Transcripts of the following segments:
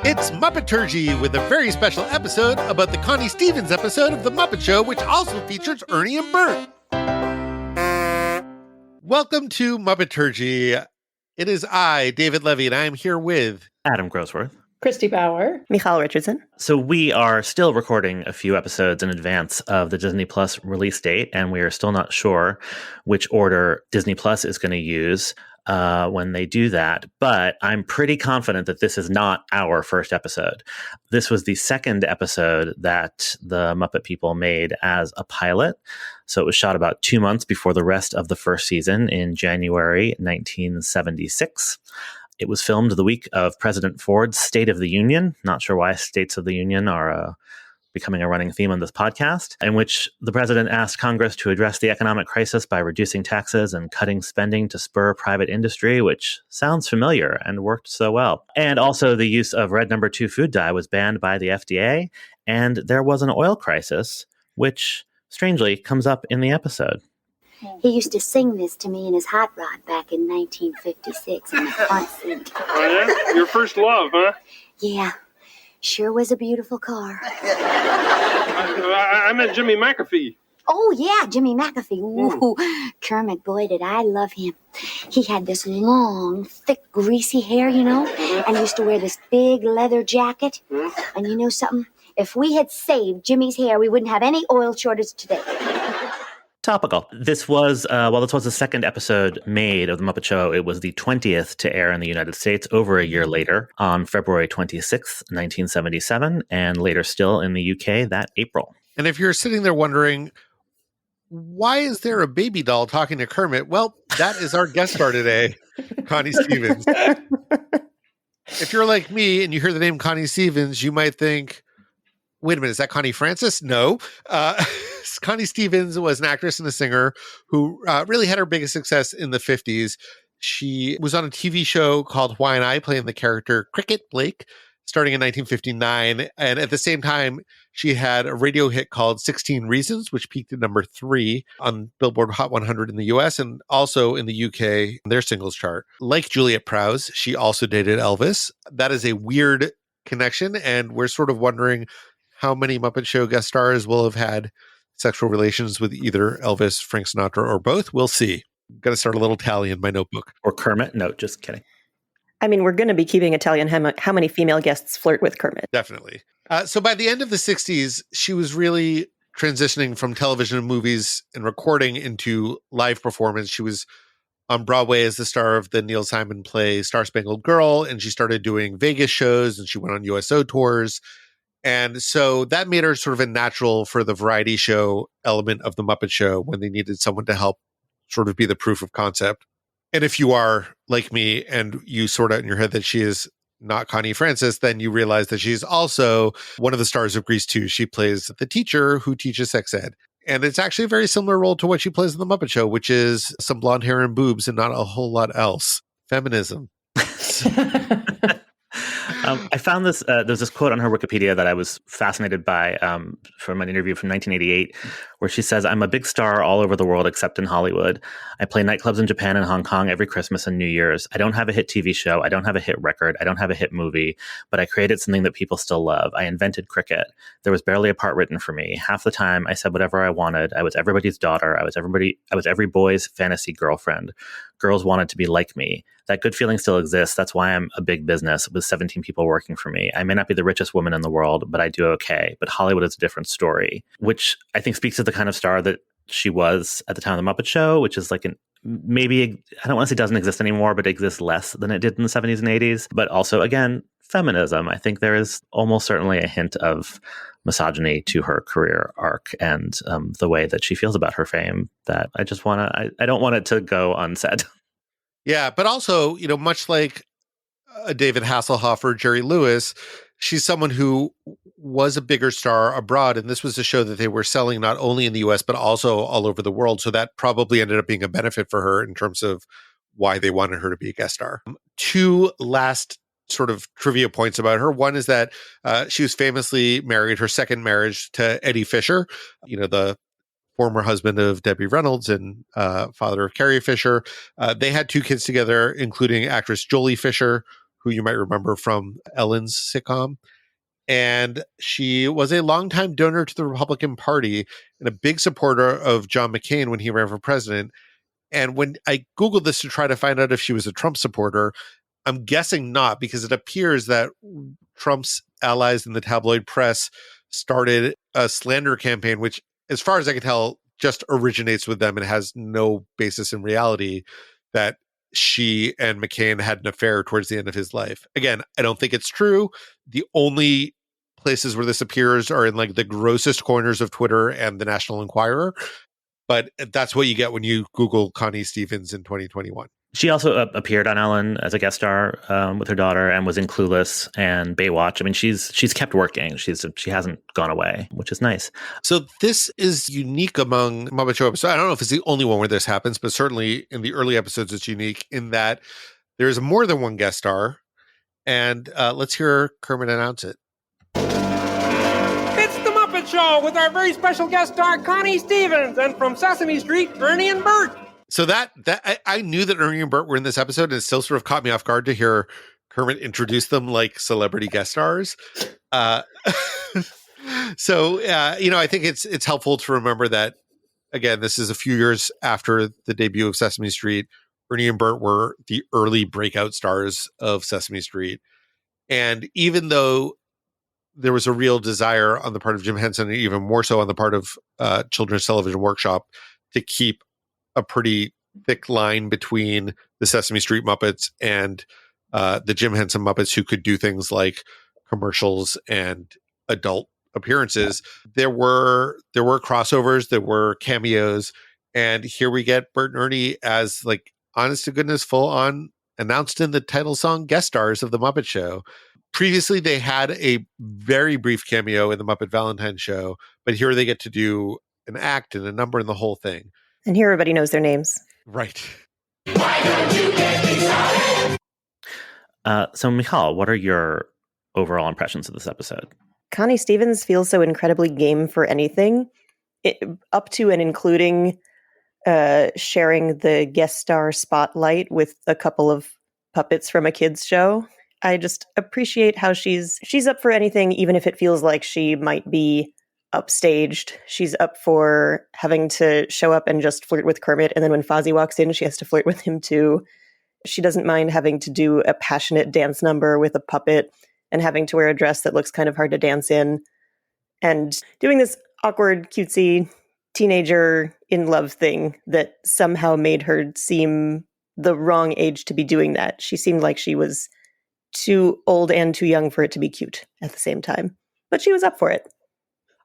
It's Muppeturgy with a very special episode about the Connie Stevens episode of The Muppet Show, which also features Ernie and Bert. Welcome to Muppeturgy. It is I, David Levy, and I am here with Adam Grossworth, Christy Bauer, Michal Richardson. So we are still recording a few episodes in advance of the Disney Plus release date, and we are still not sure which order Disney Plus is going to use when they do that. But I'm pretty confident that this is not our first episode. This was the second episode that the Muppet People made as a pilot. So it was shot about 2 months before the rest of the first season in January 1976. It was filmed the week of President Ford's State of the Union. Not sure why States of the Union are becoming a running theme on this podcast, in which the president asked Congress to address the economic crisis by reducing taxes and cutting spending to spur private industry, which sounds familiar and worked so well. And also the use of red number 2 food dye was banned by the FDA, and there was an oil crisis, which strangely comes up in the episode. He used to sing this to me in his hot rod back in 1956 in the front seat. Oh, yeah? Your first love, huh? Yeah, sure was a beautiful car. I met Jimmy McAfee. Oh, yeah, Jimmy McAfee. Ooh, Kermit, boy, did I love him. He had this long, thick, greasy hair, you know, and he used to wear this big leather jacket. And you know something? If we had saved Jimmy's hair, we wouldn't have any oil shortage today. Topical. This was, this was the second episode made of The Muppet Show. It was the 20th to air in the United States over a year later on February 26th, 1977, and later still in the UK that April. And if you're sitting there wondering, why is there a baby doll talking to Kermit? Well, that is our guest star today, Connie Stevens. If you're like me and you hear the name Connie Stevens, you might think, wait a minute, is that Connie Francis? No. Connie Stevens was an actress and a singer who really had her biggest success in the 50s. She was on a TV show called Why and I, playing the character Cricket Blake, starting in 1959. And at the same time, she had a radio hit called 16 Reasons, which peaked at number 3 on Billboard Hot 100 in the US and also in the UK, their singles chart. Like Juliet Prowse, she also dated Elvis. That is a weird connection, and we're sort of wondering how many Muppet Show guest stars will have had sexual relations with either Elvis, Frank Sinatra, or both. We'll see. I'm going to start a little tally in my notebook. Or Kermit? No, just kidding. I mean, we're going to be keeping a tally on how many female guests flirt with Kermit. Definitely. So by the end of the 60s, she was really transitioning from television and movies and recording into live performance. She was on Broadway as the star of the Neil Simon play Star Spangled Girl, and she started doing Vegas shows, and she went on USO tours. And so that made her sort of a natural for the variety show element of the Muppet Show when they needed someone to help sort of be the proof of concept. And if you are like me and you sort out in your head that she is not Connie Francis, then you realize that she's also one of the stars of Grease 2. She plays the teacher who teaches sex ed. And it's actually a very similar role to what she plays in the Muppet Show, which is some blonde hair and boobs and not a whole lot else. Feminism. I found this, there's this quote on her Wikipedia that I was fascinated by from an interview from 1988, where she says, "I'm a big star all over the world except in Hollywood. I play nightclubs in Japan and Hong Kong every Christmas and New Year's. I don't have a hit TV show. I don't have a hit record. I don't have a hit movie, but I created something that people still love. I invented cricket. There was barely a part written for me. Half the time I said whatever I wanted. I was everybody's daughter. I was every boy's fantasy girlfriend. Girls wanted to be like me. That good feeling still exists. That's why I'm a big business with 17 people working for me. I may not be the richest woman in the world, but I do okay. But Hollywood is a different story," which I think speaks to the kind of star that she was at the time of the Muppet Show, which is like maybe, I don't want to say doesn't exist anymore, but exists less than it did in the 70s and 80s. But also, again, feminism. I think there is almost certainly a hint of misogyny to her career arc and the way that she feels about her fame that I don't want it to go unsaid. Yeah, but also, much like David Hasselhoff or Jerry Lewis, she's someone who was a bigger star abroad, and this was a show that they were selling not only in the US, but also all over the world. So that probably ended up being a benefit for her in terms of why they wanted her to be a guest star. 2 last sort of trivia points about her. One is that she was famously married, her second marriage, to Eddie Fisher, the former husband of Debbie Reynolds and father of Carrie Fisher. They had 2 kids together, including actress Jolie Fisher, who you might remember from Ellen's sitcom. And she was a longtime donor to the Republican Party and a big supporter of John McCain when he ran for president. And when I Googled this to try to find out if she was a Trump supporter, I'm guessing not, because it appears that Trump's allies in the tabloid press started a slander campaign, which, as far as I can tell, just originates with them and has no basis in reality, that she and McCain had an affair towards the end of his life. Again, I don't think it's true. The only places where this appears are in like the grossest corners of Twitter and the National Enquirer. But that's what you get when you Google Connie Stevens in 2021. She also appeared on Ellen as a guest star with her daughter and was in Clueless and Baywatch. I mean, she's kept working. She hasn't gone away, which is nice. So this is unique among Muppet Show episodes. I don't know if it's the only one where this happens, but certainly in the early episodes, it's unique in that there's more than one guest star. And let's hear Kermit announce it. It's the Muppet Show with our very special guest star, Connie Stevens, and from Sesame Street, Ernie and Bert. So that I knew that Ernie and Bert were in this episode, and it still sort of caught me off guard to hear Kermit introduce them like celebrity guest stars. So I think it's helpful to remember that, again, this is a few years after the debut of Sesame Street. Ernie and Bert were the early breakout stars of Sesame Street, and even though there was a real desire on the part of Jim Henson, and even more so on the part of Children's Television Workshop, to keep a pretty thick line between the Sesame Street Muppets and the Jim Henson Muppets, who could do things like commercials and adult appearances. There were crossovers, there were cameos, and here we get Bert and Ernie as, like, honest to goodness, full on, announced in the title song, guest stars of the Muppet Show. Previously, they had a very brief cameo in the Muppet Valentine Show, but here they get to do an act and a number and the whole thing. And here everybody knows their names. Right. Why don't you get me started? So, Michal, what are your overall impressions of this episode? Connie Stevens feels so incredibly game for anything, up to and including sharing the guest star spotlight with a couple of puppets from a kids show. I just appreciate how she's up for anything, even if it feels like she might be upstaged. She's up for having to show up and just flirt with Kermit, and then when Fozzie walks in, she has to flirt with him too. She doesn't mind having to do a passionate dance number with a puppet and having to wear a dress that looks kind of hard to dance in, and doing this awkward, cutesy teenager in love thing that somehow made her seem the wrong age to be doing that. She seemed like she was too old and too young for it to be cute at the same time, but she was up for it.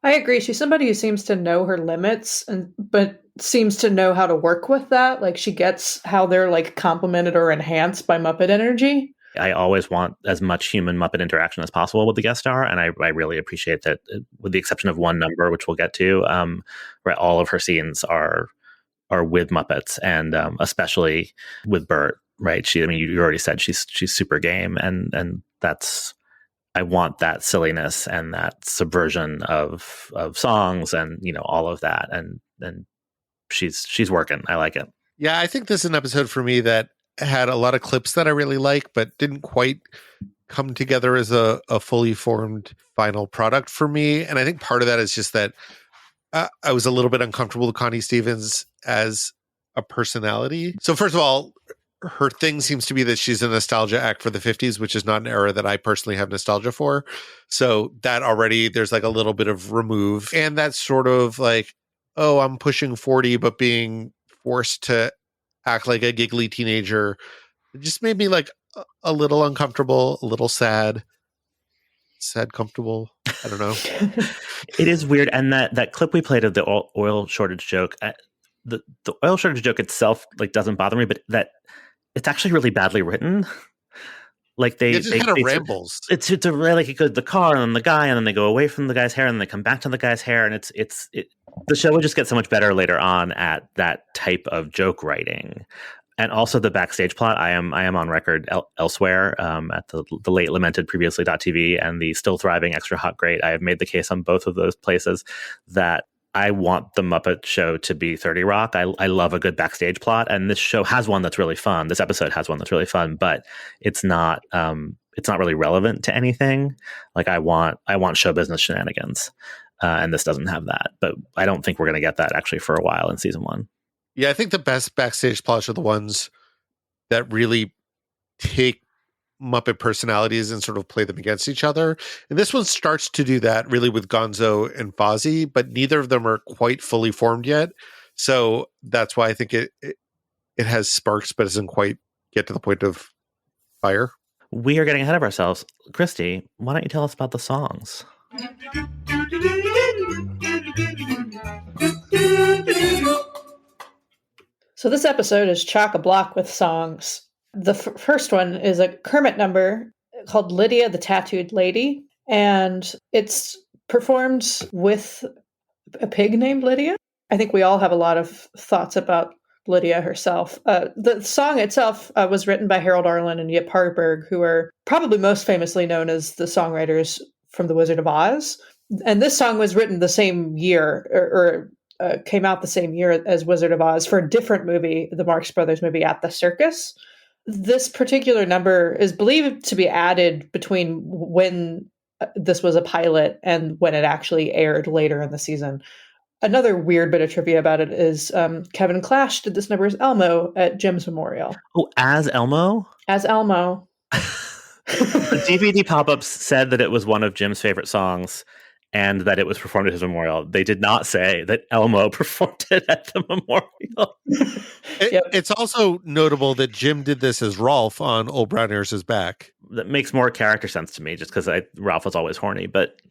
I agree. She's somebody who seems to know her limits, but seems to know how to work with that. Like, she gets how they're like complemented or enhanced by Muppet energy. I always want as much human Muppet interaction as possible with the guest star, and I really appreciate that, with the exception of one number, which we'll get to, right, all of her scenes are with Muppets, and especially with Bert. Right? You already said she's super game, and that's, I want that silliness and that subversion of songs and all of that, and she's working. I like it. Yeah, I think this is an episode for me that had a lot of clips that I really like, but didn't quite come together as a fully formed final product for me. And I think part of that is just that I was a little bit uncomfortable with Connie Stevens as a personality. So first of all, her thing seems to be that she's a nostalgia act for the 50s, which is not an era that I personally have nostalgia for. So that already, there's like a little bit of remove. And that's sort of like, oh, I'm pushing 40, but being forced to act like a giggly teenager. It just made me like a little uncomfortable, a little sad, comfortable. I don't know. It is weird. And that clip we played of the oil shortage joke, the oil shortage joke itself like doesn't bother me, but that it's actually really badly written. Like it just kind of rambles. It's a really, like, it goes the car and then the guy, and then they go away from the guy's hair and they come back to the guy's hair, and it's the show would just get so much better later on at that type of joke writing. And also the backstage plot. I am on record elsewhere at the late lamented previously.tv and the still thriving Extra Hot Great. I have made the case on both of those places that I want the Muppet Show to be 30 Rock. I love a good backstage plot, and this show has one that's really fun. This episode has one that's really fun, but it's not really relevant to anything. Like I want show business shenanigans, and this doesn't have that. But I don't think we're going to get that actually for a while in season 1. Yeah, I think the best backstage plots are the ones that really take Muppet personalities and sort of play them against each other. And this one starts to do that really with Gonzo and Fozzie, but neither of them are quite fully formed yet. So that's why I think it has sparks, but doesn't quite get to the point of fire. We are getting ahead of ourselves. Christy, why don't you tell us about the songs? So this episode is chock-a-block with songs. The first one is a Kermit number called Lydia the Tattooed Lady, and it's performed with a pig named Lydia. I think we all have a lot of thoughts about Lydia herself. The song itself was written by Harold Arlen and Yip Harburg, who are probably most famously known as the songwriters from The Wizard of Oz. And this song was written the same year, or came out the same year as Wizard of Oz for a different movie, the Marx Brothers movie At the Circus. This particular number is believed to be added between when this was a pilot and when it actually aired later in the season. Another weird bit of trivia about it is Kevin Clash did this number as Elmo at Jim's Memorial. Oh, as Elmo? As Elmo. The DVD pop-ups said that it was one of Jim's favorite songs and that it was performed at his memorial. They did not say that Elmo performed it at the memorial. It's also notable that Jim did this as Rolf on Old Brown Nurse's Back. That makes more character sense to me, just because Ralph was always horny. But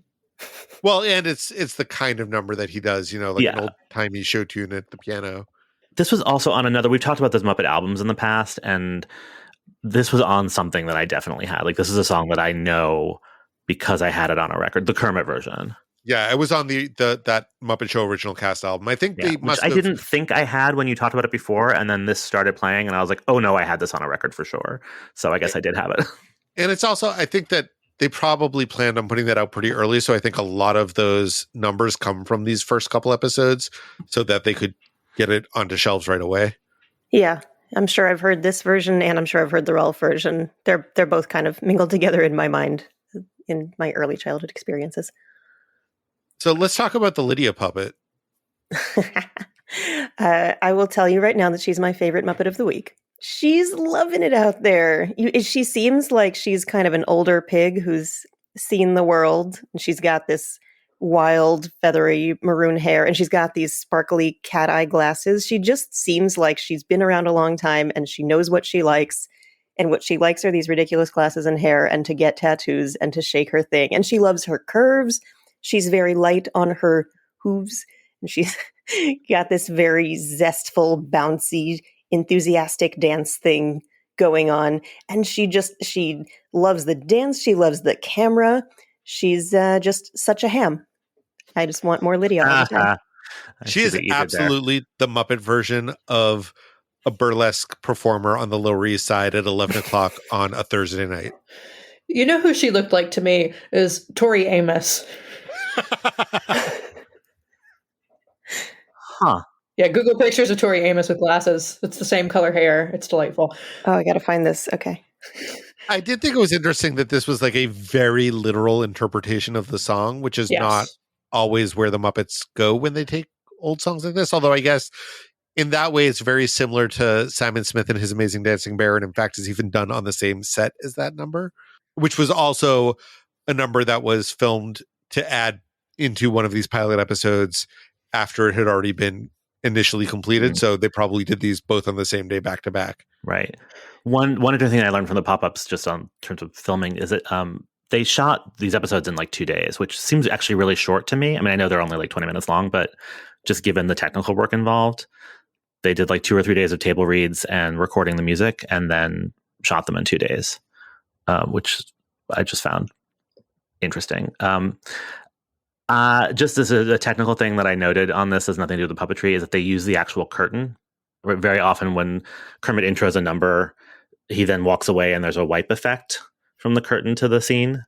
well, and it's the kind of number that he does, an old-timey show tune at the piano. This was also on another. We've talked about those Muppet albums in the past, and this was on something that I definitely had. Like, this is a song that I know because I had it on a record, the Kermit version. Yeah, it was on that Muppet Show original cast album. I think they must have... I didn't think I had when you talked about it before, and then this started playing, and I was like, oh no, I had this on a record for sure. So I guess I did have it. And it's also, I think that they probably planned on putting that out pretty early, so I think a lot of those numbers come from these first couple episodes so that they could get it onto shelves right away. Yeah, I'm sure I've heard this version, and I'm sure I've heard the Rolf version. They're both kind of mingled together in my mind in my early childhood experiences. So let's talk about the Lydia puppet. I will tell you right now that she's my favorite Muppet of the week. She's loving it out there. She seems like she's kind of an older pig who's seen the world. And she's got this wild, feathery maroon hair, and she's got these sparkly cat eye glasses. She just seems like she's been around a long time, and she knows what she likes. And what she likes are these ridiculous glasses and hair, and to get tattoos, and to shake her thing. And she loves her curves. She's very light on her hooves. And she's got this very zestful, bouncy, enthusiastic dance thing going on. And she loves the dance. She loves the camera. She's just such a ham. I just want more Lydia all the time. She is absolutely the Muppet version of a burlesque performer on the Lower East Side at 11 o'clock on a Thursday night. You know who she looked like to me is Tori Amos. Huh. Yeah, Google pictures of Tori Amos with glasses. It's the same color hair. It's delightful. Oh, I got to find this. Okay. I did think it was interesting that this was like a very literal interpretation of the song, which is not always where the Muppets go when they take old songs like this. Although I guess in that way, it's very similar to Simon Smith and His Amazing Dancing Bear, and in fact is even done on the same set as that number, which was also a number that was filmed to add into one of these pilot episodes after it had already been initially completed. Mm-hmm. So they probably did these both on the same day back to back. Right. One interesting thing I learned from the pop-ups just on terms of filming is that they shot these episodes in like 2 days, which seems actually really short to me. I mean, I know they're only like 20 minutes long, but just given the technical work involved, they did like 2 or 3 days of table reads and recording the music and then shot them in 2 days, which I just found interesting. Just as a technical thing that I noted on this has nothing to do with the puppetry is that they use the actual curtain. Very often when Kermit intros a number, he then walks away and there's a wipe effect from the curtain to the scene.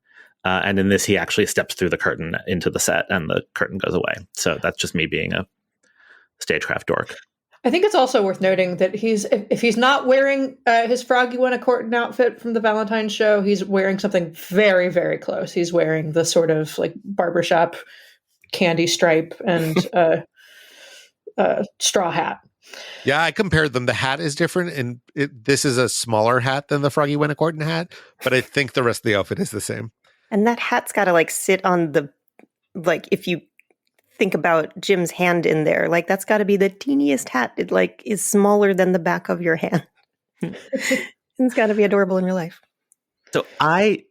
And in this, he actually steps through the curtain into the set and the curtain goes away. So that's just me being a stagecraft dork. I think it's also worth noting that if he's not wearing his Froggy Wintercorton outfit from the Valentine's show, he's wearing something very, very close. He's wearing the sort of like barbershop candy stripe and straw hat. Yeah, I compared them. The hat is different, and this is a smaller hat than the Froggy Wintercorton hat, but I think the rest of the outfit is the same. And that hat's got to like sit on the, like, if you think about Jim's hand in there, like that's got to be the teeniest hat. It like is smaller than the back of your hand. It's got to be adorable in real life. So I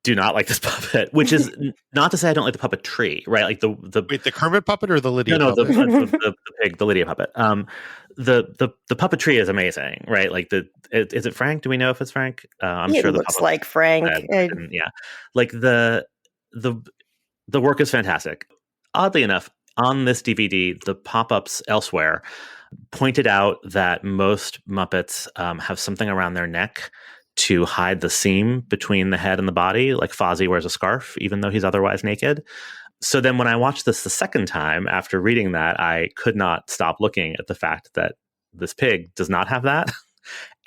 do not like this puppet, which is not to say I don't like the puppetry, right? Like Wait, the Kermit puppet or the Lydia puppet? puppet? The Lydia puppet. The puppetry is amazing, right? Like is it Frank? Do we know if it's Frank? I'm sure it looks like Frank. Yeah, like the work is fantastic. Oddly enough, on this DVD, the pop-ups elsewhere pointed out that most Muppets have something around their neck to hide the seam between the head and the body, like Fozzie wears a scarf, even though he's otherwise naked. So then when I watched this the second time, after reading that, I could not stop looking at the fact that this pig does not have that.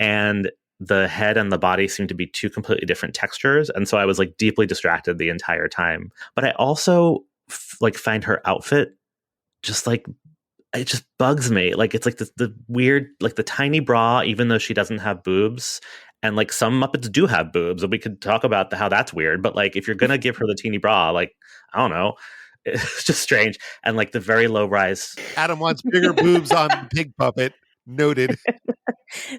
And the head and the body seem to be two completely different textures. And so I was like deeply distracted the entire time. But I also find her outfit just like, it just bugs me. Like it's like the weird, like the tiny bra, even though she doesn't have boobs. And like some Muppets do have boobs, and we could talk about how that's weird. But like if you're gonna give her the teeny bra, like I don't know, it's just strange. And like the very low rise. Adam wants bigger boobs on pig puppet. Noted.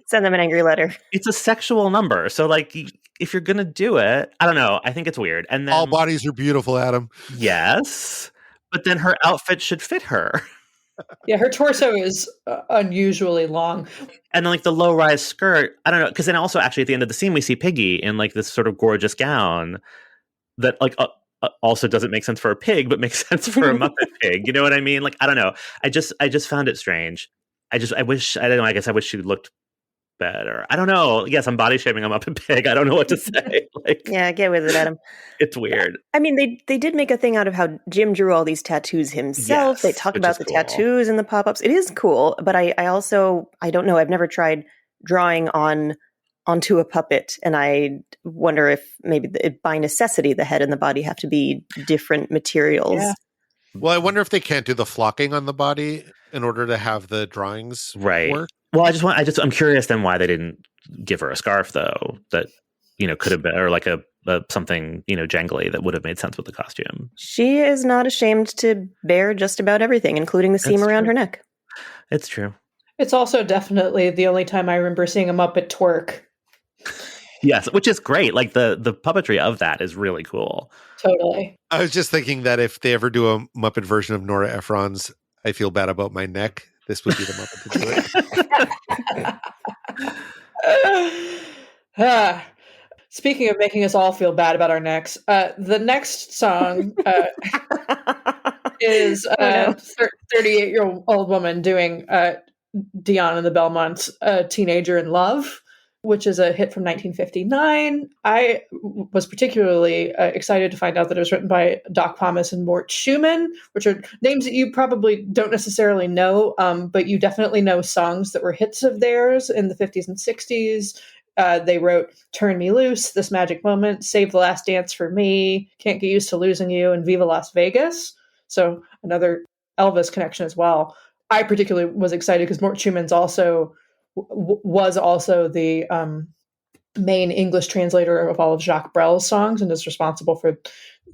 Send them an angry letter. It's a sexual number, so like if you're gonna do it, I don't know. I think it's weird. And then, all bodies are beautiful, Adam. Yes, but then her outfit should fit her. Yeah, her torso is unusually long. And then like the low-rise skirt, I don't know, because then also actually at the end of the scene we see Piggy in like this sort of gorgeous gown that like also doesn't make sense for a pig, but makes sense for a Muppet pig. You know what I mean? Like I don't know. I just found it strange. I wish she looked better. I don't know. Yes, I'm body shaming a Muppet pig. I don't know what to say. Like, yeah, get with it, Adam. It's weird. I mean, they did make a thing out of how Jim drew all these tattoos himself. Yes, they talk about the cool. tattoos and the pop-ups. It is cool, but I also, I don't know, I've never tried drawing onto a puppet, and I wonder if maybe by necessity the head and the body have to be different materials. Yeah. Well, I wonder if they can't do the flocking on the body in order to have the drawings work. Well, I'm curious then why they didn't give her a scarf though. That could have been, or like a something jangly that would have made sense with the costume. She is not ashamed to bear just about everything, including the seam around her neck. It's true. It's also definitely the only time I remember seeing a Muppet twerk. Yes, which is great. Like the puppetry of that is really cool. Totally. I was just thinking that if they ever do a Muppet version of Nora Ephron's I Feel Bad About My Neck, this would be the Muppet to do it. Speaking of making us all feel bad about our necks, the next song is a 38-year-old woman doing Dion and the Belmonts' Teenager in Love, which is a hit from 1959. I was particularly excited to find out that it was written by Doc Pomus and Mort Schumann, which are names that you probably don't necessarily know, but you definitely know songs that were hits of theirs in the 50s and 60s. They wrote Turn Me Loose, This Magic Moment, Save the Last Dance for Me, Can't Get Used to Losing You, and Viva Las Vegas. So another Elvis connection as well. I particularly was excited because Mort Schumann's was also the main English translator of all of Jacques Brel's songs and is responsible for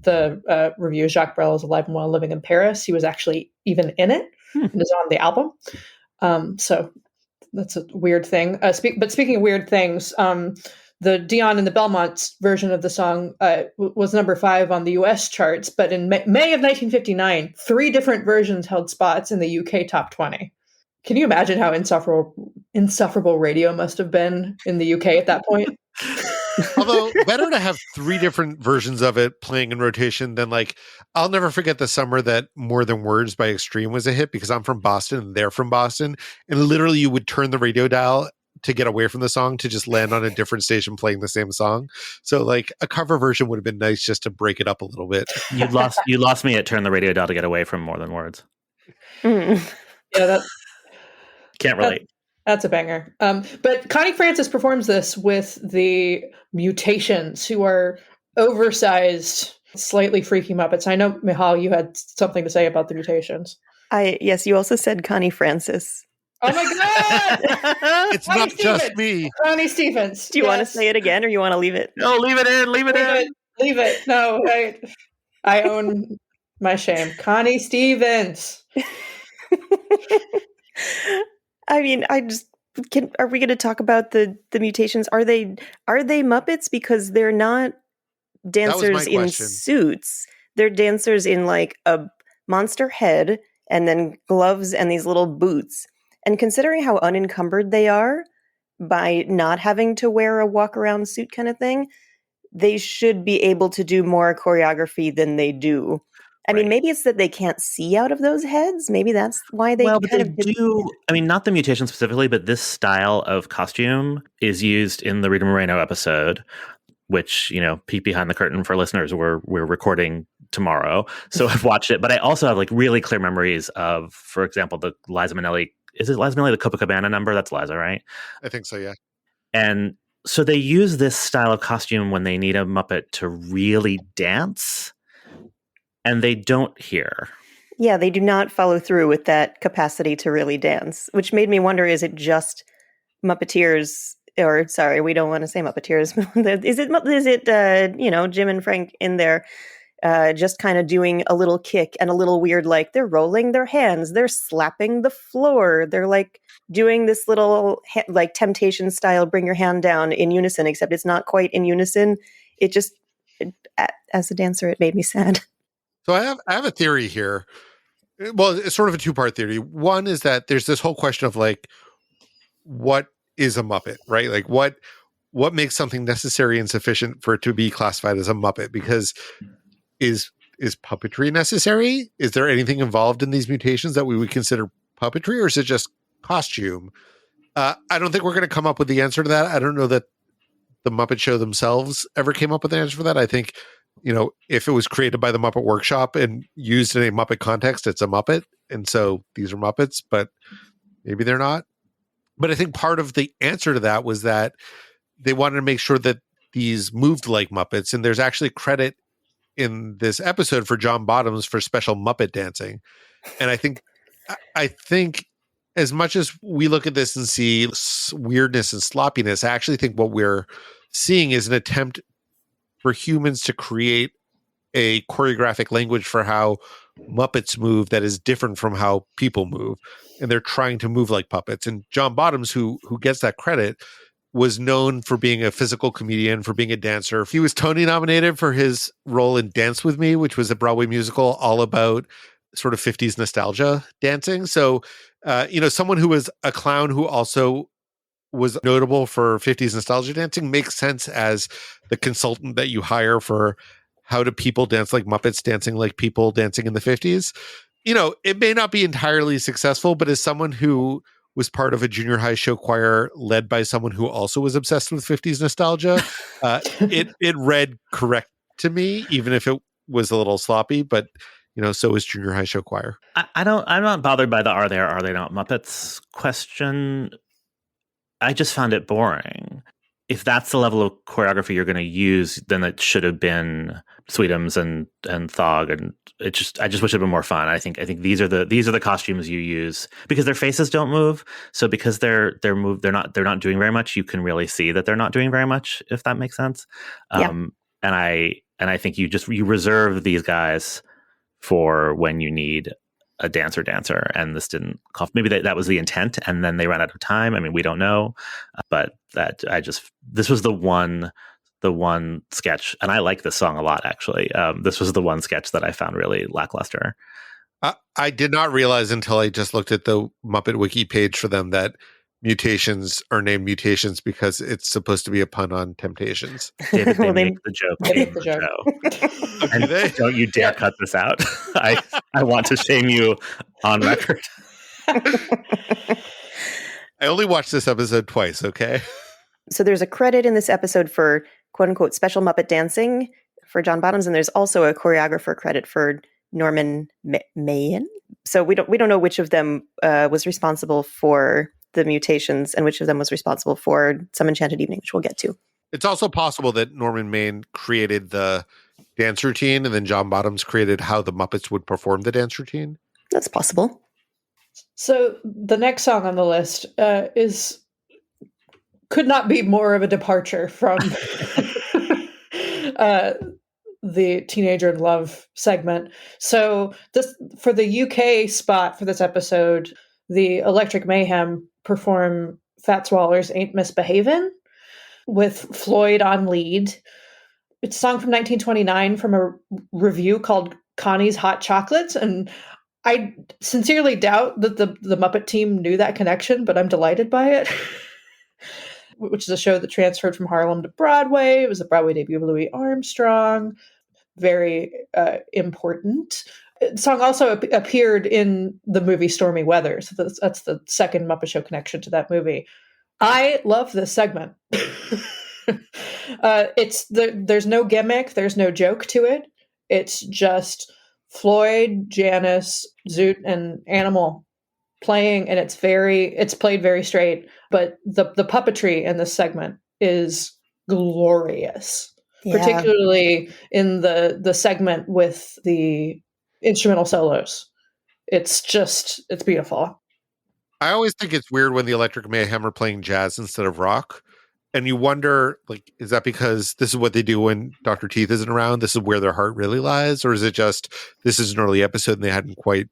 the review Jacques Brel is Alive and Well Living in Paris. He was actually even in it and is on the album. So that's a weird thing. But speaking of weird things, the Dion and the Belmonts version of the song was number 5 on the US charts, but in May of 1959, 3 different versions held spots in the UK top 20. Can you imagine how insufferable radio must have been in the UK at that point? Although better to have 3 different versions of it playing in rotation than like, I'll never forget the summer that More Than Words by Extreme was a hit because I'm from Boston and they're from Boston. And literally you would turn the radio dial to get away from the song to just land on a different station playing the same song. So like a cover version would have been nice just to break it up a little bit. You lost me at turn the radio dial to get away from more than words. Yeah, that can't relate. That's a banger. But Connie Francis performs this with the Mutations, who are oversized, slightly freaky Muppets. I know, Michal, you had something to say about the Mutations. Yes, you also said Connie Francis. Oh my God! It's not just me. Connie Stevens. Do you want to say it again, or you want to leave it? No, leave it in. Leave it in. Leave it. No, I own my shame. Connie Stevens. I mean, are we going to talk about the Mutations? Are they Muppets? Because they're not dancers in suits. They're dancers in like a monster head and then gloves and these little boots. And considering how unencumbered they are by not having to wear a walk around suit kind of thing, they should be able to do more choreography than they do. I mean, maybe it's that they can't see out of those heads. Maybe that's why they do. I mean, not the Mutation specifically, but this style of costume is used in the Rita Moreno episode, which, peek behind the curtain for listeners. We're recording tomorrow, so I've watched it. But I also have like really clear memories of, for example, the Liza Minnelli. Is it Liza Minnelli, the Copacabana number? That's Liza, right? I think so, yeah. And so they use this style of costume when they need a Muppet to really dance. And they don't here. Yeah, they do not follow through with that capacity to really dance, which made me wonder, is it just Muppeteers, or sorry, we don't want to say Muppeteers. is it Jim and Frank in there just kind of doing a little kick and a little weird, like they're rolling their hands, they're slapping the floor, they're like doing this little like Temptation style, bring your hand down in unison, except it's not quite in unison. It just, as a dancer, it made me sad. So I have a theory here. Well, it's sort of a two-part theory. One is that there's this whole question of like, what is a Muppet, right? Like what makes something necessary and sufficient for it to be classified as a Muppet? Because is puppetry necessary? Is there anything involved in these mutations that we would consider puppetry, or is it just costume? I don't think we're going to come up with the answer to that. I don't know that the Muppet Show themselves ever came up with an answer for that. I think, if it was created by the Muppet Workshop and used in a Muppet context, it's a Muppet. And so these are Muppets, but maybe they're not. But I think part of the answer to that was that they wanted to make sure that these moved like Muppets. And there's actually credit in this episode for John Bottoms for special Muppet dancing. And I think as much as we look at this and see weirdness and sloppiness, I actually think what we're seeing is an attempt for humans to create a choreographic language for how Muppets move that is different from how people move. And they're trying to move like puppets. And John Bottoms, who gets that credit, was known for being a physical comedian, for being a dancer. He was Tony nominated for his role in Dance With Me, which was a Broadway musical all about sort of 50s nostalgia dancing. So, someone who was a clown who also was notable for 50s nostalgia dancing makes sense as the consultant that you hire for how do people dance like Muppets dancing like people dancing in the 50s. It may not be entirely successful, but as someone who was part of a junior high show choir led by someone who also was obsessed with 50s nostalgia, it read correct to me, even if it was a little sloppy, but so was junior high show choir. I'm not bothered by the are they not Muppets question. I just found it boring. If that's the level of choreography you're going to use, then it should have been Sweetums and Thog, and I just wish it had been more fun. I think these are the costumes you use because their faces don't move. So because they're not doing very much, you can really see that they're not doing very much, if that makes sense. Yeah. And I think you reserve these guys for when you need a dancer, and this didn't cough. Maybe that was the intent, and then they ran out of time. I mean, we don't know, but this was the one sketch, and I like this song a lot, actually. This was the one sketch that I found really lackluster. I did not realize until I just looked at the Muppet Wiki page for them that Mutations are named Mutations because it's supposed to be a pun on Temptations. David, they make the joke. They make the joke. And don't you dare cut this out. I want to shame you on record. I only watched this episode twice, okay? So there's a credit in this episode for quote unquote special Muppet dancing for John Bottoms, and there's also a choreographer credit for Norman Mayen. So we don't know which of them was responsible for the mutations and which of them was responsible for Some Enchanted Evening, which we'll get to. It's also possible that Norman Mayen created the dance routine and then John Bottoms created how the Muppets would perform the dance routine. That's possible. So the next song on the list could not be more of a departure from the Teenager in Love segment. So this, for the UK spot for this episode, the Electric Mayhem perform Fats Waller's Ain't Misbehavin' with Floyd on lead. It's a song from 1929 from a review called Connie's Hot Chocolates, and I sincerely doubt that the Muppet team knew that connection, but I'm delighted by it. Which is a show that transferred from Harlem to Broadway. It was the Broadway debut of Louis Armstrong. Very important. The song also appeared in the movie Stormy Weather. So that's the second Muppet Show connection to that movie. I love this segment. There's no gimmick. There's no joke to it. It's just Floyd, Janice, Zoot, and Animal playing, and it's played very straight. But the puppetry in this segment is glorious, particularly in the segment with the instrumental solos. It's beautiful. I always think it's weird when the Electric Mayhem are playing jazz instead of rock. And you wonder, like, is that because this is what they do when Dr. Teeth isn't around? This is where their heart really lies? Or is it just, this is an early episode and they hadn't quite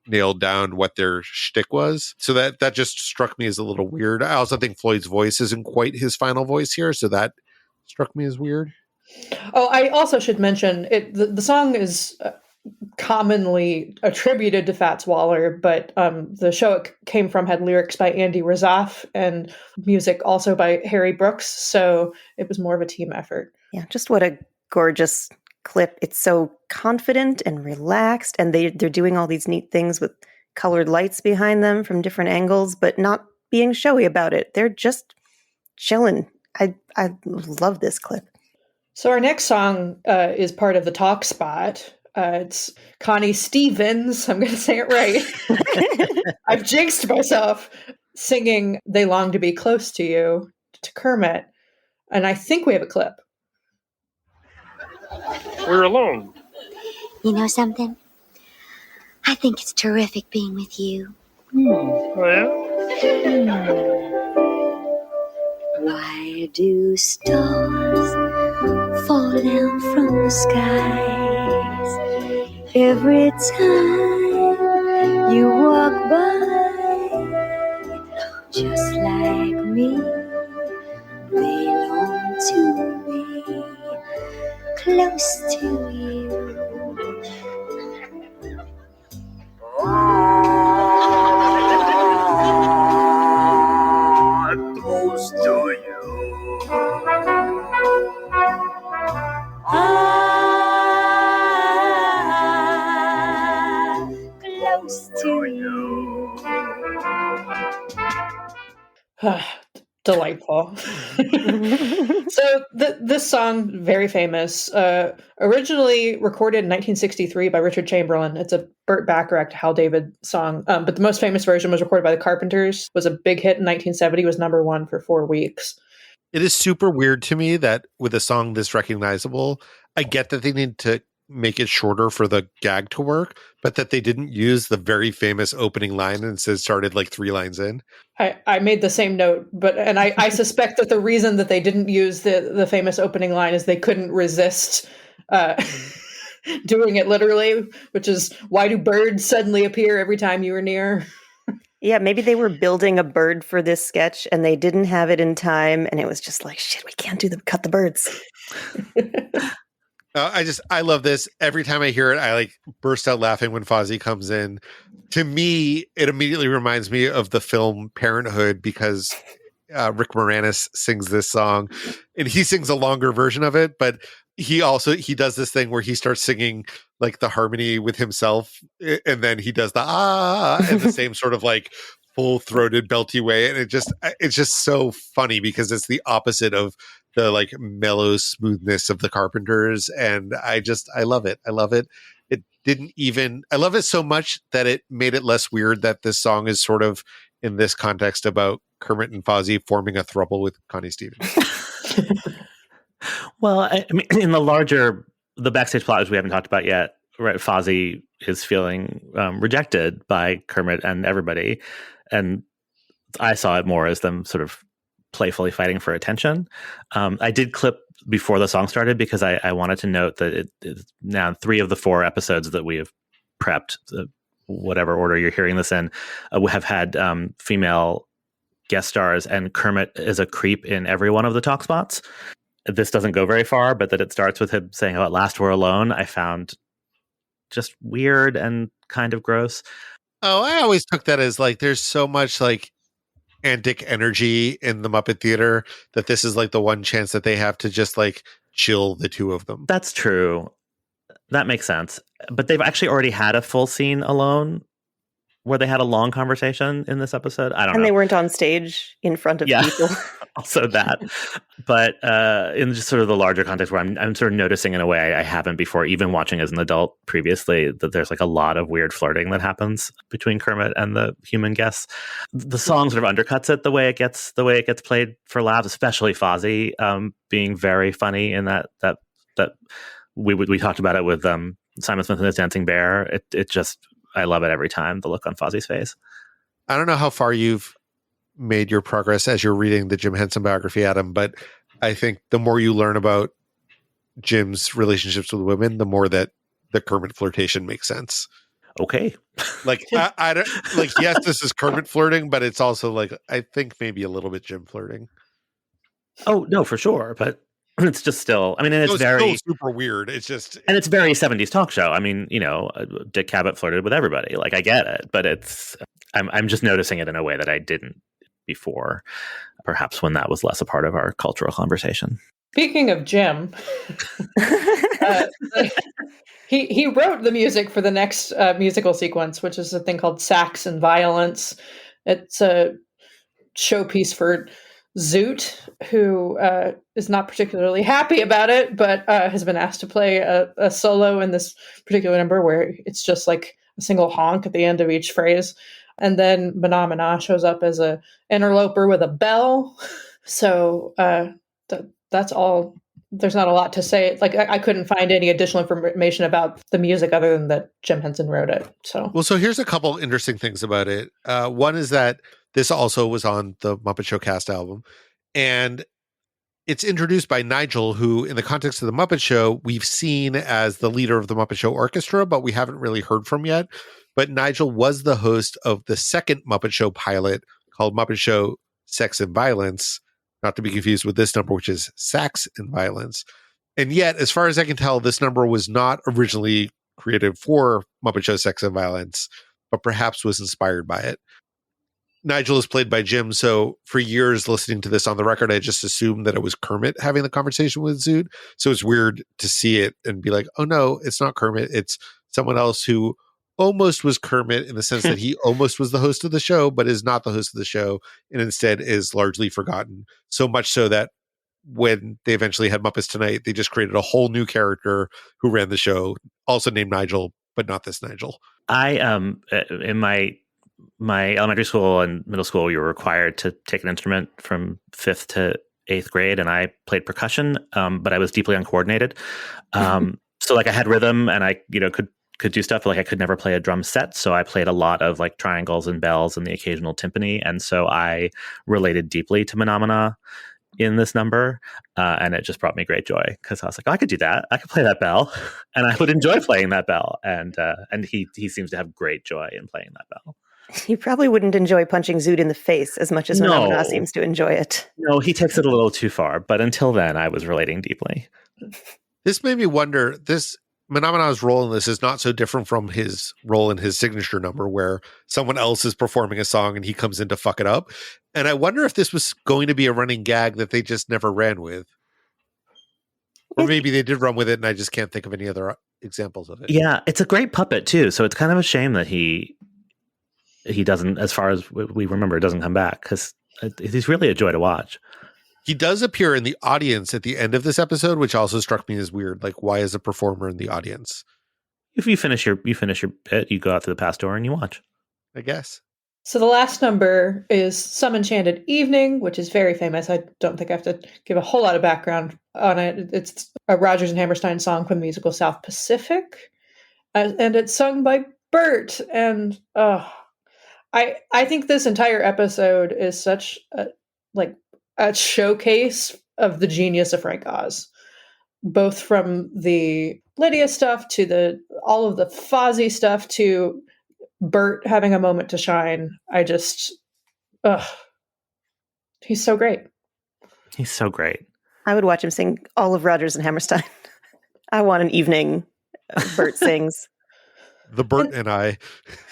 nailed down what their shtick was? So that just struck me as a little weird. I also think Floyd's voice isn't quite his final voice here. So that struck me as weird. Oh, I also should mention, the song is commonly attributed to Fats Waller, but the show it came from had lyrics by Andy Razaf and music also by Harry Brooks, so it was more of a team effort. Yeah, just what a gorgeous clip. It's so confident and relaxed, and they're doing all these neat things with colored lights behind them from different angles, but not being showy about it. They're just chilling. I love this clip. So our next song is part of the talk spot. It's Connie Stevens, I'm going to say it right. I've jinxed myself, singing They Long to Be Close to You to Kermit. And I think we have a clip. We're alone. You know something? I think it's terrific being with you. Oh, yeah? Why do stars fall down from the skies every time you walk by? Just like me, they long to be close to you. Close to you. Close to you. Delightful. So this song, very famous, originally recorded in 1963 by Richard Chamberlain. It's a Burt Bacharach, Hal David song, but the most famous version was recorded by the Carpenters, was a big hit in 1970, was number one for 4 weeks. It is super weird to me that with a song this recognizable, I get that they need to make it shorter for the gag to work, but that they didn't use the very famous opening line and instead started like 3 lines in. I made the same note, and I suspect that the reason that they didn't use the famous opening line is they couldn't resist doing it literally, which is, why do birds suddenly appear every time you are near? Yeah, maybe they were building a bird for this sketch and they didn't have it in time, and it was just like, shit, we can't cut the birds. I love this. Every time I hear it, I like burst out laughing when Fozzie comes in. To me, it immediately reminds me of the film Parenthood because Rick Moranis sings this song, and he sings a longer version of it, but he does this thing where he starts singing like the harmony with himself, and then he does the and the same sort of like full-throated belty way, and it's just so funny because it's the opposite of the like mellow smoothness of the Carpenters, and I love it. I love it. I love it so much that it made it less weird that this song is sort of in this context about Kermit and Fozzie forming a throuple with Connie Stevens. Well, I mean, in the backstage plot, which we haven't talked about yet, right? Fozzie is feeling rejected by Kermit and everybody, and I saw it more as them sort of playfully fighting for attention. I did clip before the song started because I wanted to note that now 3 of the 4 episodes that we have prepped, whatever order you're hearing this in, have had female guest stars, and Kermit is a creep in every one of the talk spots. This doesn't go very far, but that it starts with him saying, "Oh, at last we're alone," I found just weird and kind of gross. Oh, I always took that as like there's so much like antic energy in the Muppet Theater that this is like the one chance that they have to just like chill the two of them. That's true. That makes sense. But they've actually already had a full scene alone where they had a long conversation in this episode. I don't know. And they weren't on stage in front of people. Also that. But in just sort of the larger context where I'm sort of noticing in a way I haven't before, even watching as an adult previously, that there's like a lot of weird flirting that happens between Kermit and the human guests. The song sort of undercuts it the way it gets played for laughs, especially Fozzie being very funny in that we talked about it with Simon Smith and his Dancing Bear. It just, I love it every time, the look on Fozzie's face. I don't know how far you've made your progress as you're reading the Jim Henson biography, Adam, but I think the more you learn about Jim's relationships with women, the more that the Kermit flirtation makes sense. Okay. Like, I don't like, yes, this is Kermit flirting, but it's also like, I think maybe a little bit Jim flirting. Oh, no, for sure. But it's just still, I mean, and it's very still super weird. It's just, and it's very 70s talk show. I mean, Dick Cavett flirted with everybody. Like, I get it, but I'm just noticing it in a way that I didn't before, perhaps when that was less a part of our cultural conversation. Speaking of Jim, he wrote the music for the next musical sequence, which is a thing called Sax and Violence. It's a showpiece for Zoot, who is not particularly happy about it, but has been asked to play a solo in this particular number where it's just like a single honk at the end of each phrase. And then Mana shows up as a interloper with a bell. So that's all. There's not a lot to say. Like I couldn't find any additional information about the music other than that Jim Henson wrote it. So here's a couple interesting things about it. One is that this also was on the Muppet Show cast album, and it's introduced by Nigel, who in the context of the Muppet Show, we've seen as the leader of the Muppet Show Orchestra, but we haven't really heard from yet. But Nigel was the host of the second Muppet Show pilot called Muppet Show Sex and Violence, not to be confused with this number, which is Sax and Violence. And yet, as far as I can tell, this number was not originally created for Muppet Show Sex and Violence, but perhaps was inspired by it. Nigel is played by Jim, so for years listening to this on the record, I just assumed that it was Kermit having the conversation with Zoot. So it's weird to see it and be like, oh no, it's not Kermit. It's someone else who almost was Kermit in the sense that he almost was the host of the show, but is not the host of the show and instead is largely forgotten. So much so that when they eventually had Muppets Tonight, they just created a whole new character who ran the show, also named Nigel, but not this Nigel. I in my elementary school and middle school, you were required to take an instrument from 5th to 8th grade, and I played percussion, but I was deeply uncoordinated. So like I had rhythm and I, could do stuff, but like I could never play a drum set. So I played a lot of like triangles and bells and the occasional timpani. And so I related deeply to Menomina in this number. And it just brought me great joy because I was like, oh, I could do that. I could play that bell and I would enjoy playing that bell. And he seems to have great joy in playing that bell. You probably wouldn't enjoy punching Zoot in the face as much as Menomina seems to enjoy it. No, he takes it a little too far. But until then, I was relating deeply. This made me wonder, Menomina's role in this is not so different from his role in his signature number where someone else is performing a song and he comes in to fuck it up. And I wonder if this was going to be a running gag that they just never ran with. Or maybe they did run with it and I just can't think of any other examples of it. Yeah, it's a great puppet too. So it's kind of a shame that he he doesn't, as far as we remember, doesn't come back, because he's really a joy to watch. He does appear in the audience at the end of this episode, which also struck me as weird. Like, why is a performer in the audience? If you finish your bit, you go out to the past door and you watch. I guess. So the last number is Some Enchanted Evening, which is very famous. I don't think I have to give a whole lot of background on it. It's a Rodgers and Hammerstein song from the musical South Pacific. And it's sung by Bert. And I think this entire episode is such a showcase of the genius of Frank Oz, both from the Lydia stuff to all of the Fozzie stuff to Bert having a moment to shine. He's so great. He's so great. I would watch him sing all of Rodgers and Hammerstein. I want an evening Bert sings. The Bert and I.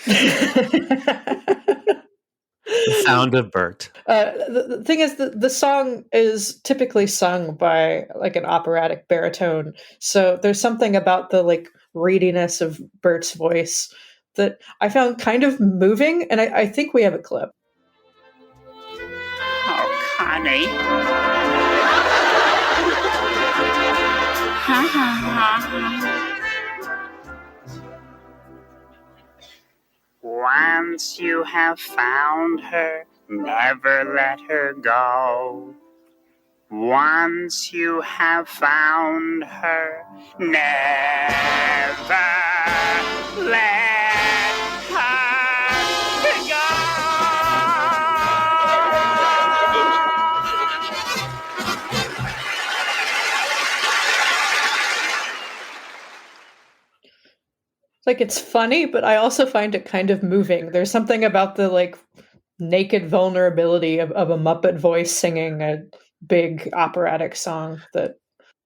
The sound of Bert. The thing is, the song is typically sung by like an operatic baritone. So there's something about the like readiness of Bert's voice that I found kind of moving, and I think we have a clip. Oh, Connie. Once you have found her, never let her go. Once you have found her, never let her go. Like, it's funny, but I also find it kind of moving. There's something about the like naked vulnerability of a Muppet voice singing a big operatic song that.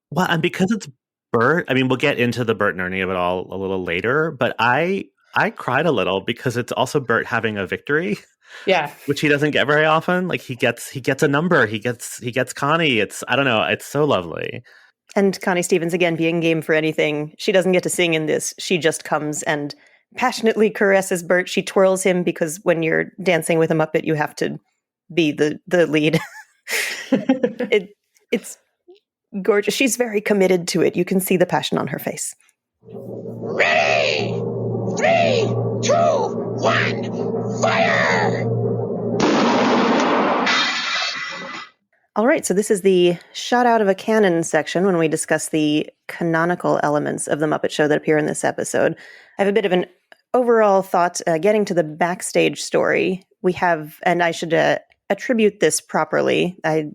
Well, and because it's Bert, I mean, we'll get into the Bert and Ernie of it all a little later, but I cried a little because it's also Bert having a victory. Yeah. Which he doesn't get very often. Like he gets a number. He gets Connie. I don't know. It's so lovely. And Connie Stevens, again, being game for anything. She doesn't get to sing in this. She just comes and passionately caresses Bert. She twirls him because when you're dancing with a Muppet, you have to be the lead. It's gorgeous. She's very committed to it. You can see the passion on her face. Ready! 3, 2, 1, fire! All right, so this is the shot out of a cannon section when we discuss the canonical elements of the Muppet Show that appear in this episode. I have a bit of an overall thought getting to the backstage story. We have, and I should attribute this properly. I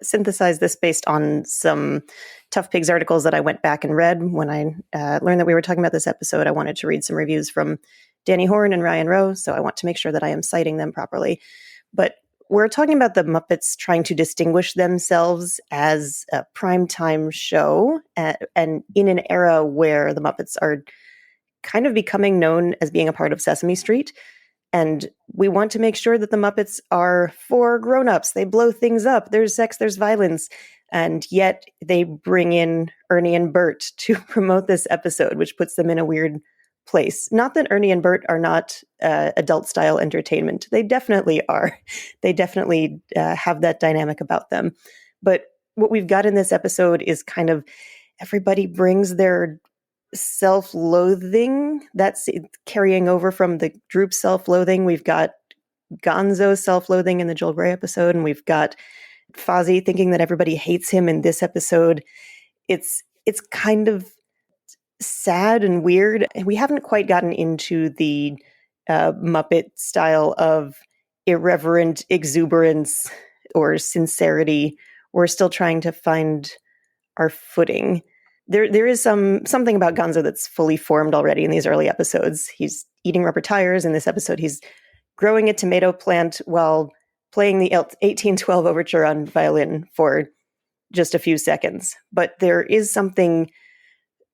synthesized this based on some Tough Pigs articles that I went back and read. When I learned that we were talking about this episode, I wanted to read some reviews from Danny Horn and Ryan Rowe, so I want to make sure that I am citing them properly. But we're talking about the Muppets trying to distinguish themselves as a primetime show, and in an era where the Muppets are kind of becoming known as being a part of Sesame Street. And we want to make sure that the Muppets are for grown-ups. They blow things up. There's sex, there's violence. And yet they bring in Ernie and Bert to promote this episode, which puts them in a weird place. Not that Ernie and Bert are not adult-style entertainment. They definitely are. They definitely have that dynamic about them. But what we've got in this episode is kind of everybody brings their self-loathing. That's carrying over from the group self-loathing. We've got Gonzo's self-loathing in the Joel Grey episode, and we've got Fozzie thinking that everybody hates him in this episode. It's kind of sad and weird. We haven't quite gotten into the Muppet style of irreverent exuberance or sincerity. We're still trying to find our footing. There is something about Gonzo that's fully formed already in these early episodes. He's eating rubber tires. In this episode, he's growing a tomato plant while playing the 1812 overture on violin for just a few seconds. But there is something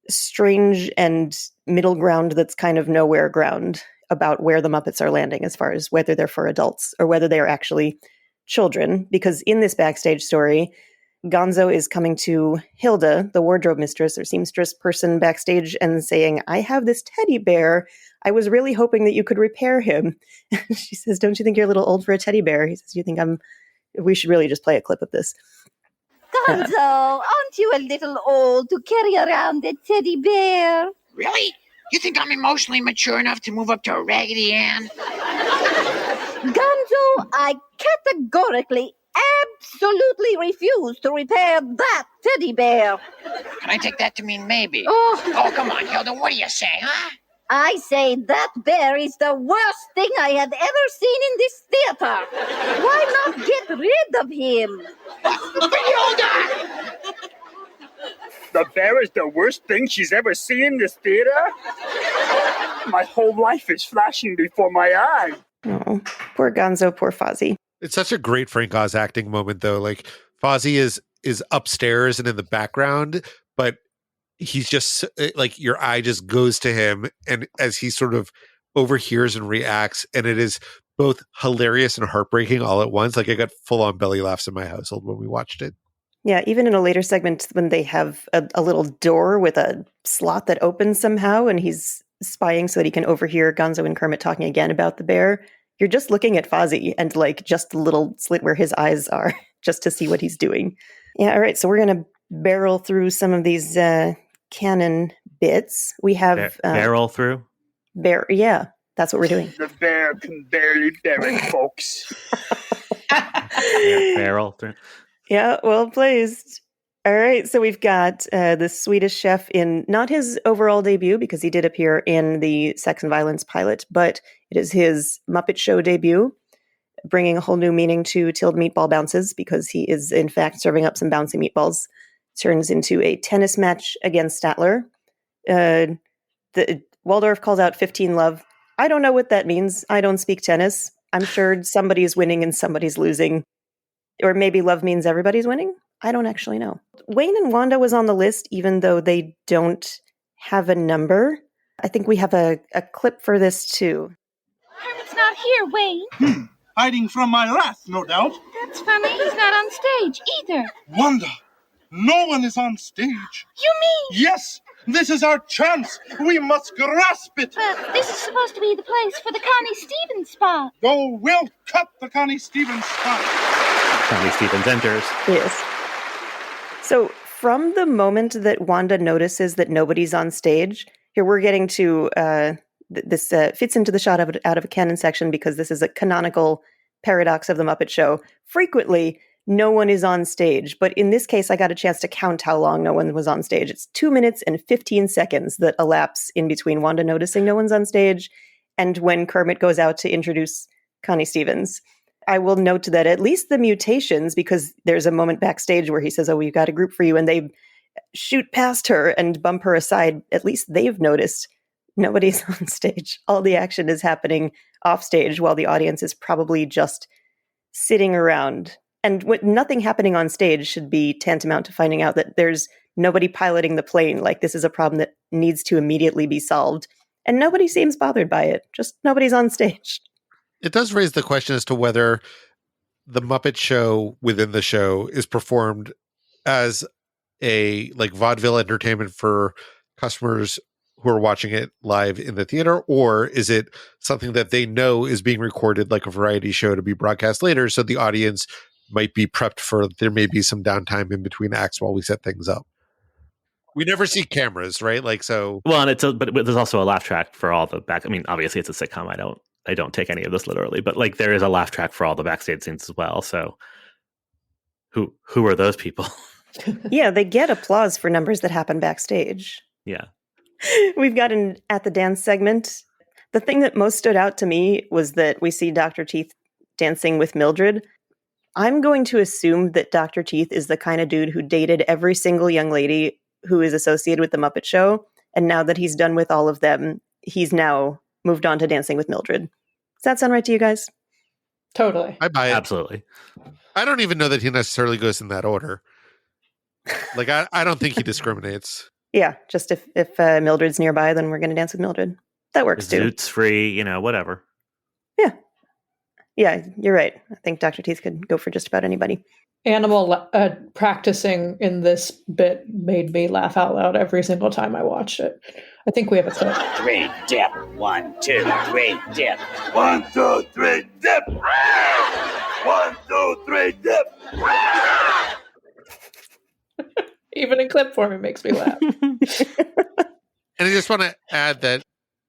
strange and middle ground that's kind of nowhere ground about where the Muppets are landing as far as whether they're for adults or whether they are actually children. Because in this backstage story, Gonzo is coming to Hilda, the wardrobe mistress or seamstress person backstage, and saying, I have this teddy bear. I was really hoping that you could repair him. She says, don't you think you're a little old for a teddy bear? He says, you think we should really just play a clip of this. Gonzo, aren't you a little old to carry around a teddy bear? Really? You think I'm emotionally mature enough to move up to a Raggedy Ann? Gonzo, I categorically, absolutely refuse to repair that teddy bear. Can I take that to mean maybe? Oh, Come on, Hilda, what do you say, huh? I say that bear is the worst thing I have ever seen in this theater. Why not get rid of him? But Hilda! The bear is the worst thing she's ever seen in this theater? My whole life is flashing before my eyes. Oh, poor Gonzo, poor Fozzie. It's such a great Frank Oz acting moment, though. Like, Fozzie is upstairs and in the background, but he's just like, your eye just goes to him, and as he sort of overhears and reacts, and it is both hilarious and heartbreaking all at once. Like, I got full-on belly laughs in my household when we watched it. Yeah, even in a later segment when they have a little door with a slot that opens somehow, and he's spying so that he can overhear Gonzo and Kermit talking again about the bear, you're just looking at Fozzie and like just the little slit where his eyes are just to see what he's doing. Yeah, all right, so we're going to barrel through some of these canon bits. We have... barrel through? Yeah, that's what we're doing. The bear can barely bear it, folks. Barrel through. Yeah, well placed. All right, so we've got the Swedish chef in not his overall debut, because he did appear in the Sex and Violence pilot, but it is his Muppet Show debut, bringing a whole new meaning to Tilled Meatball Bounces, because he is, in fact, serving up some bouncy meatballs. Turns into a tennis match against Statler. Waldorf calls out 15 love. I don't know what that means. I don't speak tennis. I'm sure somebody's winning and somebody's losing. Or maybe love means everybody's winning? I don't actually know. Wayne and Wanda was on the list, even though they don't have a number. I think we have a clip for this, too. Kermit's not here, Wayne. Hiding from my wrath, no doubt. That's funny. He's not on stage, either. Wanda, no one is on stage. You mean? Yes, this is our chance. We must grasp it. But this is supposed to be the place for the Connie Stevens spot. Oh, we'll cut the Connie Stevens spot. Connie Stevens enters. Yes. So from the moment that Wanda notices that nobody's on stage, here we're getting to, this fits into the shot out of a canon section, because this is a canonical paradox of the Muppet Show. Frequently, no one is on stage, but in this case, I got a chance to count how long no one was on stage. It's 2 minutes and 15 seconds that elapse in between Wanda noticing no one's on stage and when Kermit goes out to introduce Connie Stevens. I will note that at least the Mutations, because there's a moment backstage where he says, oh, we've got a group for you, and they shoot past her and bump her aside, at least they've noticed nobody's on stage. All the action is happening off stage while the audience is probably just sitting around. And nothing happening on stage should be tantamount to finding out that there's nobody piloting the plane. Like, this is a problem that needs to immediately be solved. And nobody seems bothered by it. Just nobody's on stage. It does raise the question as to whether the Muppet Show within the show is performed as a like vaudeville entertainment for customers who are watching it live in the theater, or is it something that they know is being recorded like a variety show to be broadcast later, so the audience might be prepped for there may be some downtime in between acts while we set things up. We never see cameras, right? Like, so. Well, and but there's also a laugh track for all the back. I mean, obviously it's a sitcom. I don't take any of this literally, but like there is a laugh track for all the backstage scenes as well. So who are those people? Yeah, they get applause for numbers that happen backstage. Yeah. We've got an At the Dance segment. The thing that most stood out to me was that we see Dr. Teeth dancing with Mildred. I'm going to assume that Dr. Teeth is the kind of dude who dated every single young lady who is associated with the Muppet Show. And now that he's done with all of them, he's now moved on to dancing with Mildred. Does that sound right to you guys? Totally. I buy it. Absolutely. I don't even know that he necessarily goes in that order. Like, I don't think he discriminates. Yeah, just if Mildred's nearby, then we're going to dance with Mildred. That works too. Zoot's free, whatever. Yeah. Yeah, you're right. I think Dr. Teeth could go for just about anybody. animal practicing in this bit made me laugh out loud every single time I watched it. I think we have a clip. 3, dip. 1, 2, 3, dip. 1, 2, 3, dip. 1, 2, 3, dip. Even in clip form, it makes me laugh. And I just want to add that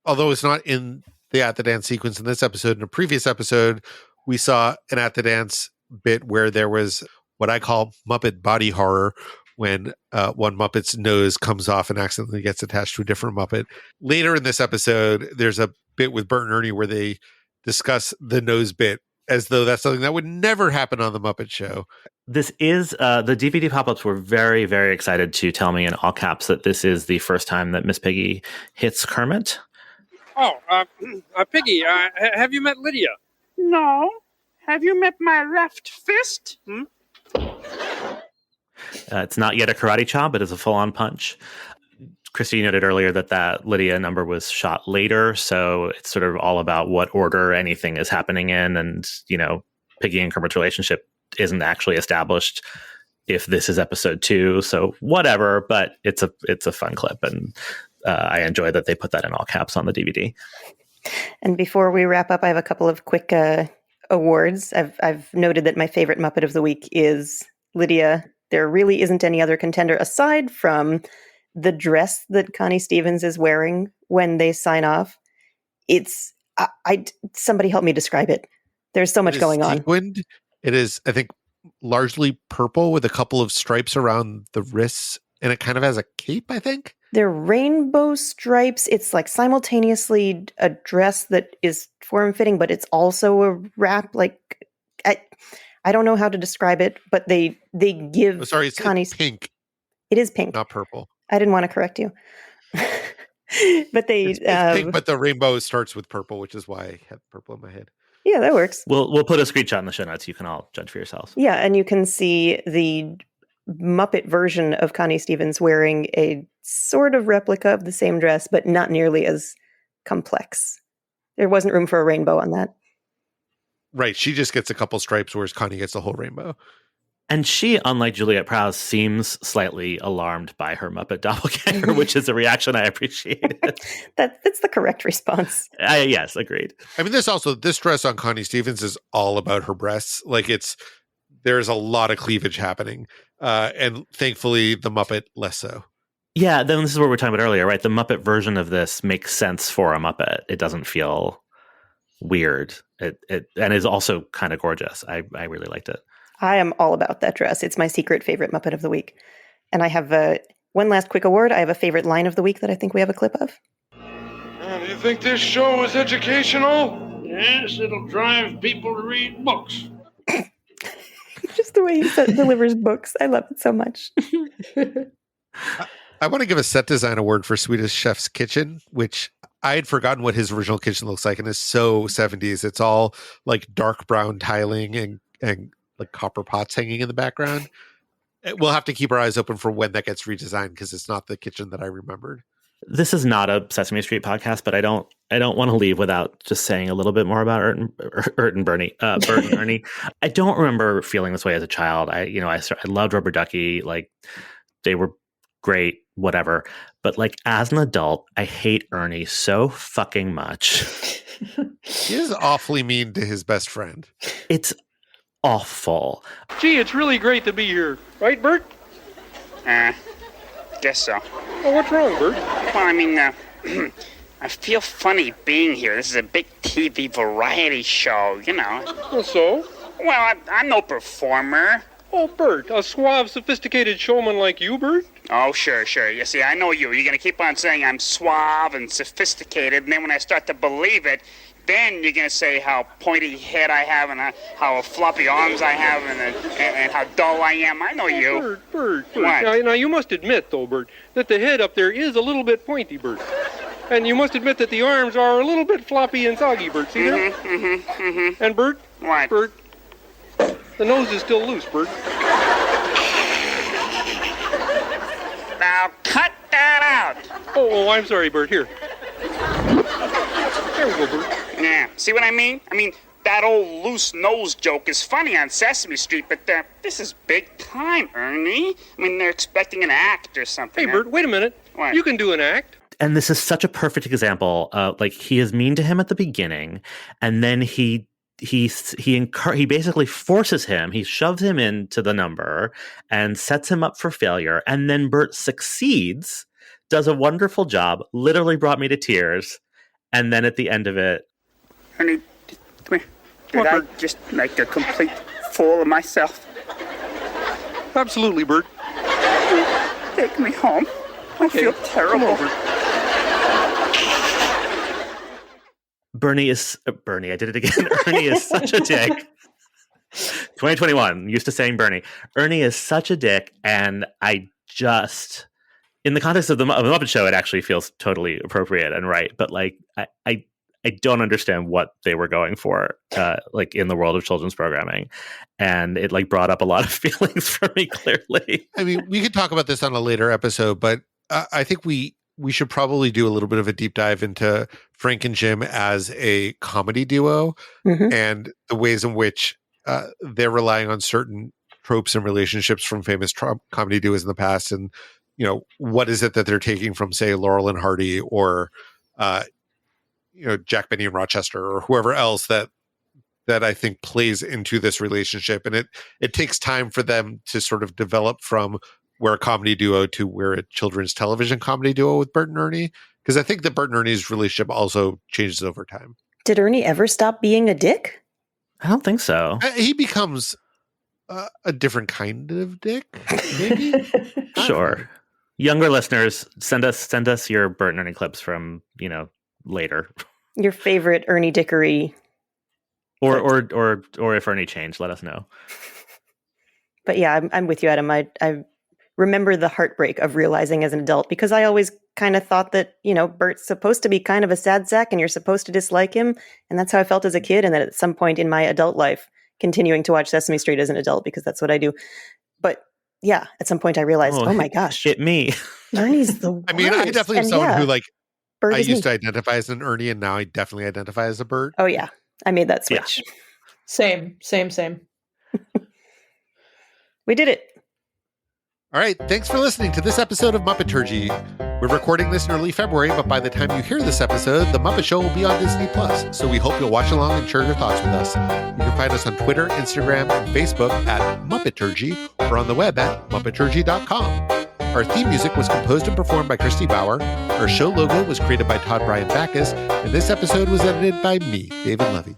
although it's not in the At the Dance sequence in this episode, in a previous episode, we saw an At the Dance bit where there was what I call Muppet body horror, when one Muppet's nose comes off and accidentally gets attached to a different Muppet. Later in this episode, there's a bit with Bert and Ernie where they discuss the nose bit as though that's something that would never happen on the Muppet Show. This is, the DVD pop-ups were very, very excited to tell me in all caps that this is the first time that Miss Piggy hits Kermit. Oh, Piggy, have you met Lydia? No. Have you met my left fist? It's not yet a karate chop, but it's a full-on punch. Christy noted earlier that Lydia number was shot later, so it's sort of all about what order anything is happening in, and, you know, Piggy and Kermit's relationship isn't actually established if this is episode 2, so whatever, but it's a fun clip, and I enjoy that they put that in all caps on the DVD. And before we wrap up, I have a couple of quick awards. I've noted that my favorite Muppet of the week is Lydia. There really isn't any other contender aside from the dress that Connie Stevens is wearing when they sign off. It's somebody help me describe it. There's so much going on. It is, I think, largely purple with a couple of stripes around the wrists, and it kind of has a cape, I think. They're rainbow stripes. It's like simultaneously a dress that is form-fitting, but it's also a wrap. Like, I don't know how to describe it, but they give it's Connie's pink. It is pink, not purple. I didn't want to correct you, but it's pink. But the rainbow starts with purple, which is why I had purple in my head. Yeah, that works. We'll put a screenshot in the show notes. You can all judge for yourselves. Yeah, and you can see the Muppet version of Connie Stevens wearing a sort of replica of the same dress, but not nearly as complex. There wasn't room for a rainbow on that. Right. She just gets a couple stripes, whereas Connie gets the whole rainbow. And she, unlike Juliette Prowse, seems slightly alarmed by her Muppet doppelganger, which is a reaction I appreciated. That's the correct response. Yes, agreed. I mean, this dress on Connie Stevens is all about her breasts. Like, there's a lot of cleavage happening. And thankfully, the Muppet less so. Yeah, then this is what we were talking about earlier, right? The Muppet version of this makes sense for a Muppet. It doesn't feel weird. It and is also kind of gorgeous. I really liked it. I am all about that dress. It's my secret favorite Muppet of the week. And I have one last quick award. I have a favorite line of the week that I think we have a clip of. Do you think this show is educational? Yes, it'll drive people to read books. Just the way he delivers books. I love it so much. I want to give a set design award for Swedish Chef's Kitchen, which I had forgotten what his original kitchen looks like, and it's so 70s. It's all like dark brown tiling and like copper pots hanging in the background. We'll have to keep our eyes open for when that gets redesigned, because it's not the kitchen that I remembered. This is not a Sesame Street podcast, but I don't want to leave without just saying a little bit more about Bert and Ernie. I don't remember feeling this way as a child. I loved Rubber Ducky. Like, they were great, whatever. But like, as an adult, I hate Ernie so fucking much. He is awfully mean to his best friend. It's awful. Gee, it's really great to be here. Right, Bert? Guess so. Oh, what's wrong, Bert? Well, I mean, I feel funny being here. This is a big TV variety show, you know. Well, so? Well, I'm no performer. Oh, Bert, a suave, sophisticated showman like you, Bert? Oh, sure. You see, I know you. You're going to keep on saying I'm suave and sophisticated, and then when I start to believe it, then you're going to say how pointy head I have and how floppy arms I have and how dull I am. I know you. Bert. What? Now, you must admit, though, Bert, that the head up there is a little bit pointy, Bert. And you must admit that the arms are a little bit floppy and soggy, Bert. See there? Mm-hmm. And Bert? What? Bert, the nose is still loose, Bert. Now cut that out. Oh, I'm sorry, Bert. Here. There we go, Bert. Yeah, see what I mean? I mean, that old loose nose joke is funny on Sesame Street, but this is big time, Ernie. I mean, they're expecting an act or something. Hey, Bert, wait a minute. What? You can do an act. And this is such a perfect example. Like, he is mean to him at the beginning, and then he basically forces him. He shoves him into the number and sets him up for failure. And then Bert succeeds, does a wonderful job, literally brought me to tears. And then at the end of it, Ernie, did I just make a complete fool of myself? Absolutely, Bert. Take me home. I feel terrible. Bernie, I did it again. Ernie is such a dick. 2021, used to saying Bernie. Ernie is such a dick, and I just, in the context of the Muppet Show, it actually feels totally appropriate and right. But like, I don't understand what they were going for, like in the world of children's programming, and it like brought up a lot of feelings for me. Clearly, I mean, we could talk about this on a later episode, but I think we should probably do a little bit of a deep dive into Frank and Jim as a comedy duo and the ways in which they're relying on certain tropes and relationships from famous comedy duos in the past, and what is it that they're taking from, say, Laurel and Hardy or Jack Benny and Rochester or whoever else that I think plays into this relationship. And it takes time for them to sort of develop from where a comedy duo to where a children's television comedy duo with Bert and Ernie. Because I think that Bert and Ernie's relationship also changes over time. Did Ernie ever stop being a dick? I don't think so. He becomes a different kind of dick, maybe? Sure. Younger listeners, send us your Bert and Ernie clips from, later. Your favorite Ernie dickery. Or if Ernie changed, let us know. But yeah, I'm with you, Adam. I remember the heartbreak of realizing as an adult, because I always kind of thought that, Bert's supposed to be kind of a sad sack and you're supposed to dislike him. And that's how I felt as a kid. And then at some point in my adult life, continuing to watch Sesame Street as an adult, because that's what I do. But yeah, at some point I realized, oh my gosh. Hit me. Ernie's the worst. I mean, I definitely am someone who Bert I used to identify as an Ernie, and now I definitely identify as a Bert. Oh yeah. I made that switch. Yeah. Same. We did it. All right. Thanks for listening to this episode of Muppeturgy. We're recording this in early February, but by the time you hear this episode, The Muppet Show will be on Disney+. So we hope you'll watch along and share your thoughts with us. You can find us on Twitter, Instagram, and Facebook at Muppeturgy, or on the web at Muppeturgy.com. Our theme music was composed and performed by Christy Bauer. Our show logo was created by Todd Bryan Backus, and this episode was edited by me, David Levy.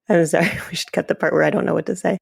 I'm sorry. We should cut the part where I don't know what to say.